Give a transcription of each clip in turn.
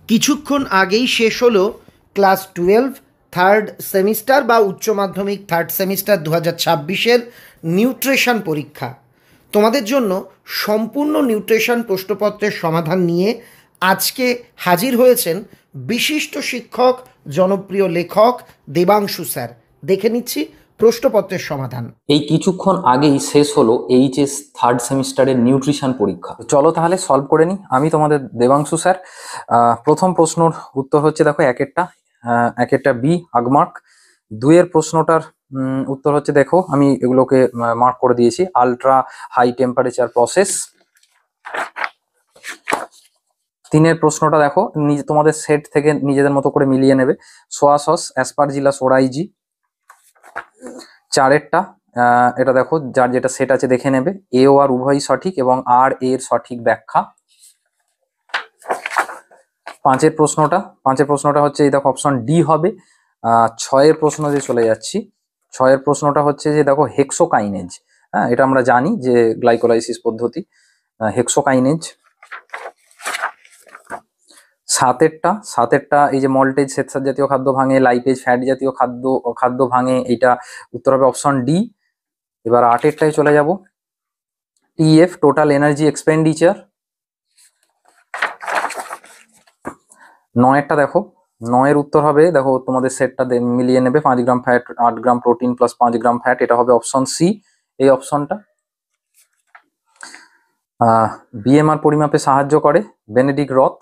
কিছুক্ষণ আগেই শেষ হলো ক্লাস 12 থার্ড সেমিস্টার বা উচ্চ মাধ্যমিক থার্ড সেমিস্টার 2026-এর নিউট্রিশন পরীক্ষা। তোমাদের জন্য সম্পূর্ণ নিউট্রিশন প্রশ্নপত্রের সমাধান নিয়ে আজকে হাজির হয়েছেন বিশিষ্ট শিক্ষক, জনপ্রিয় লেখক দেবাংশু স্যার। দেখে নিচ্ছি প্রশ্নপত্রের সমাধান। এই কিছুক্ষণ আগেই শেষ হলো এইচএস থার্ড সেমিস্টারের নিউট্রিশন পরীক্ষা। চলো তাহলে সলভ করে নিই। আমি তোমাদের দেবাংশু স্যার। প্রথম প্রশ্নর উত্তর হচ্ছে, দেখো এক একটা বি আগমার্ক। দুইয়ের প্রশ্নটার উত্তর হচ্ছে, দেখো আমি এগুলোকে মার্ক করে দিয়েছি, আলট্রা হাই টেম্পারেচার প্রসেস। তিনের প্রশ্নটা দেখো তোমাদের সেট থেকে নিজেদের মতো করে মিলিয়ে নেবে, সোয়া সস, অ্যাসপারজিলাস ওরাইজি। চারেরটা এটা দেখো, যার যেটা সেট আছে দেখে নেবে, এ ও আর উভয়ই সঠিক এবং আর এর সঠিক ব্যাখ্যা। পাঁচের প্রশ্নটা হচ্ছে, এই দেখো অপশন ডি হবে। ছয়ের প্রশ্ন যে চলে যাচ্ছি, ছয়ের প্রশ্নটা হচ্ছে যে দেখো হেক্সোকাইনেজ। হ্যাঁ, এটা আমরা জানি যে গ্লাইকোলাইসিস পদ্ধতি, হেক্সোকাইনেজ। সাতেরটা এই যে মল্টেজ শ্বেতসার জাতীয় খাদ্য ভাঙে, লাইপেজ ফ্যাট জাতীয় খাদ্য ভাঙে, এইটা উত্তর হবে অপশন ডি। এবার আটেরটায় চলে যাব, টিএফ টোটাল এনার্জি এক্সপেন্ডিচার। নয়েরটা দেখো, নয়ের উত্তর হবে, দেখো তোমাদের সেটটা মিলিয়ে নেবে, 5 গ্রাম ফ্যাট, 8 গ্রাম প্রোটিন প্লাস 5 গ্রাম ফ্যাট, এটা হবে অপশন সি, এই অপশনটা। বিএমআর পরিমাপে সাহায্য করে বেনেডিক্ট রথ।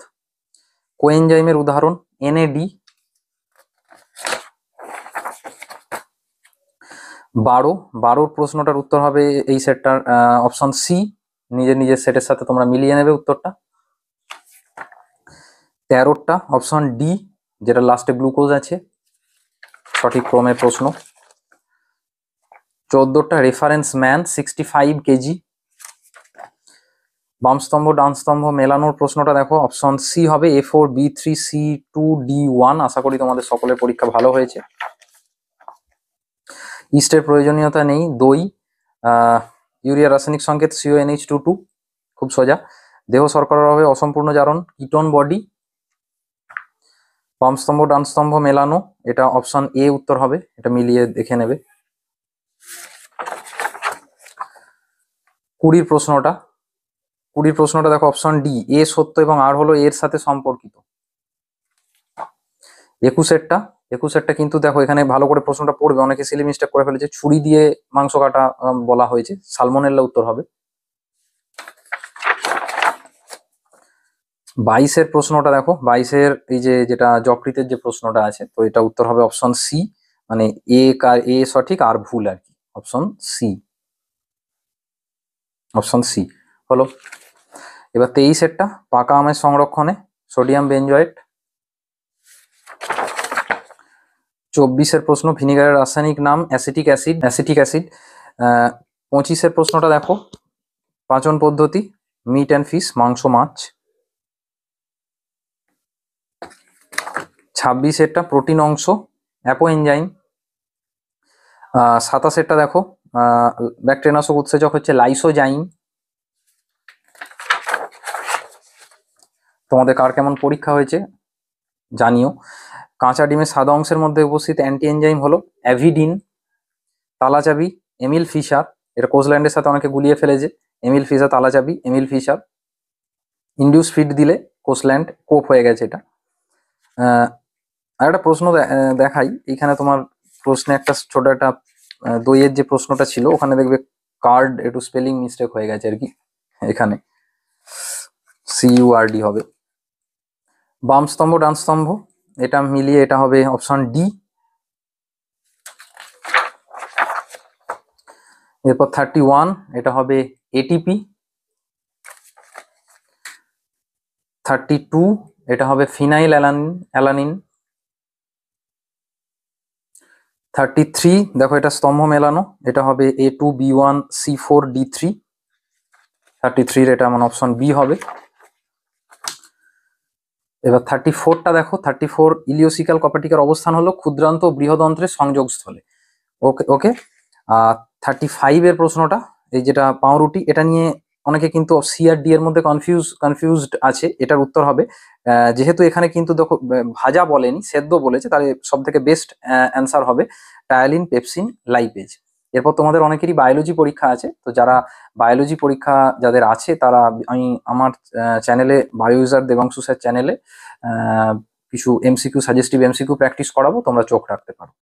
কোএনজাইমের উদাহরণ এনএডি। 12 প্রশ্নটার উত্তর হবে এই সেটটার অপশন সি, নিজের সেটের সাথে তোমরা মিলিয়ে নেবে উত্তরটা। 13টা অপশন ডি, যেটা লাস্টে গ্লুকোজ আছে, সঠিক ক্রমের প্রশ্ন। 14টা রেফারেন্স ম্যান 65 কেজি। বাম স্তম্ভ ডান স্তম্ভ মেলানোর প্রশ্নটা দেখো, অপশন সি হবে, A4 B3 C2 D1। আশা করি তোমাদের সকলের পরীক্ষা ভালো হয়েছে। ইস্টের প্রয়োজনীয়তা নেই। দই, ইউরিয়া রাসায়নিক সংকেত CONH22, খুব সোজা। দেহ শর্করার অভাবে অসম্পূর্ণ জারণ, কিটোন বডি। বাম স্তম্ভ ডান স্তম্ভ মেলানো, এটা অপশন এ উত্তর হবে, এটা মিলিয়ে দেখে নেবে। 20 প্রশ্নটা দেখো, অপশন ডি, এ সত্য এবং আর হলো এর সাথে সম্পর্কিত। 21টা কিন্তু দেখো এখানে ভালো করে প্রশ্নটা পড়বে, অনেকে সিলি মিস্টেক করে ফেলেছে, ছুরি দিয়ে মাংস কাটা বলা হয়েছে, সালমোনেল্লা উত্তর হবে। 22 প্রশ্নটা দেখো, 22 এই যেটা যকৃতের যে প্রশ্নটা আছে, তো এটা উত্তর হবে অপশন সি, মানে এ সঠিক আর ভুল আর কি, অপশন সি হলো। এবার 23 পাকা আমের সংরক্ষণে সোডিয়াম বেনজয়েট। 24 প্রশ্ন, ভিনিগারের রাসায়নিক নাম অ্যাসিটিক অ্যাসিড। 25 প্রশ্নটা দেখো, পাচন পদ্ধতি মিট অ্যান্ড ফিশ, মাংস মাছ। 26 প্রোটিন অংশ অ্যাপো এনজাইম। 27 দেখো, ব্যাকটেরিয়ানাশক উৎসেচক হচ্ছে লাইসোজাইম। তোমাদের কার কেমন পরীক্ষা হয়েছে জানিও। কাঁচা ডিমের সাদা অংশের মধ্যে উপস্থিত অ্যান্টি এনজাইম হলো অ্যাভিডিন। তালাচাবি এমিল ফিশার, এটা কোজল্যান্ডের সাথে অনেকে গুলিয়ে ফেলেছে, এমিল ফিশার তালাচাবি, এমিল ফিশার। ইন্ডিউস ফিড দিলে কোসল্যান্ড কোপ হয়ে গেছে এটা। আর একটা প্রশ্ন দেখাই এখানে, তোমার প্রশ্নে একটা ছোট একটা দইয়ের যে প্রশ্নটা ছিল ওখানে দেখবে কার্ড একটু স্পেলিং মিস্টেক হয়ে গেছে আর কি, এখানে CURD হবে। বাম স্তম্ভ ডান স্তম্ভ, এটা মিলিয়ে এটা হবে অপশন ডি। এরপর 31 এটা হবে ATP। 32 এটা হবে ফিনাইল অ্যালানিন। 33 দেখো এটা স্তম্ভ মেলানো, এটা হবে A2B1C4D3। 33 এটা আমার অপশন বি হবে। এবার 34টা দেখো, 34 ইলিওসিক্যাল কপাটিকার অবস্থান হলো ক্ষুদ্রান্ত ও বৃহদন্ত্রের সংযোগস্থলে। ওকে। আর 35 প্রশ্নটা, এই যেটা পাউরুটি, এটা নিয়ে অনেকে কিন্তু সি আর ডি এর মধ্যে কনফিউজড আছে, এটার উত্তর হবে যেহেতু এখানে কিন্তু দেখো ভাজা বলেনি, সেদ্ধ বলেছে, তাহলে সব থেকে বেস্ট অ্যান্সার হবে টায়ালিন, পেপসিন, লাইপেজ। এরপর তোমাদের অনেকেরই বায়োলজি পরীক্ষা আছে, তো যারা বায়োলজি পরীক্ষা যাদের আছে তারা আমি আমার চ্যানেলে বায়ো ইউজার দেবাংশু স্যার চ্যানেলে কিছু এমসিকিউ, সাজেস্টিভ এমসিকিউ প্র্যাকটিস করাবো, তোমরা চোখ রাখতে পারো।